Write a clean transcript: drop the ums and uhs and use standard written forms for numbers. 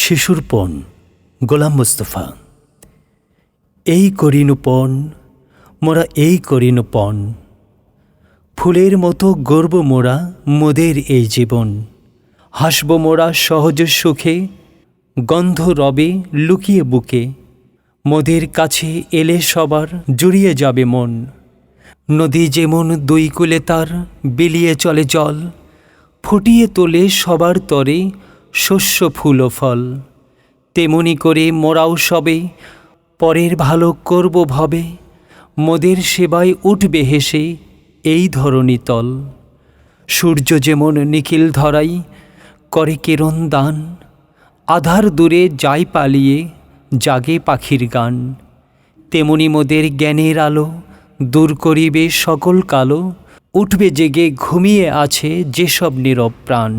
শিশুর পণ গোলাম মুস্তফা। এই করিনু পণ মোরা, এই করিনু পণ, ফুলের মতো গর্ব মোরা মোদের এই জীবন। হাসব মোরা সহজ সুখে, গন্ধ রবে লুকিয়ে বুকে। মোদের কাছে এলে সবার জুড়িয়ে যাবে মন। নদী যেমন দুই কূলে তার বিলিয়ে চলে জল, ফুটিয়ে তোলে সবার তরে শস্য ফুল ও ফল। তেমনি করে মোরাও সবে পরের ভালো করব ভবে, মোদের সেবায় উঠবে হেসে এই ধরণী তল। সূর্য যেমন নিখিল ধরাই করে কিরণ দান, আধার দূরে যায় পালিয়ে জাগে পাখির গান। তেমনি মোদের জ্ঞানের আলো দূর করিবে সকল কালো, উঠবে জেগে ঘুমিয়ে আছে যেসব নীরব প্রাণ।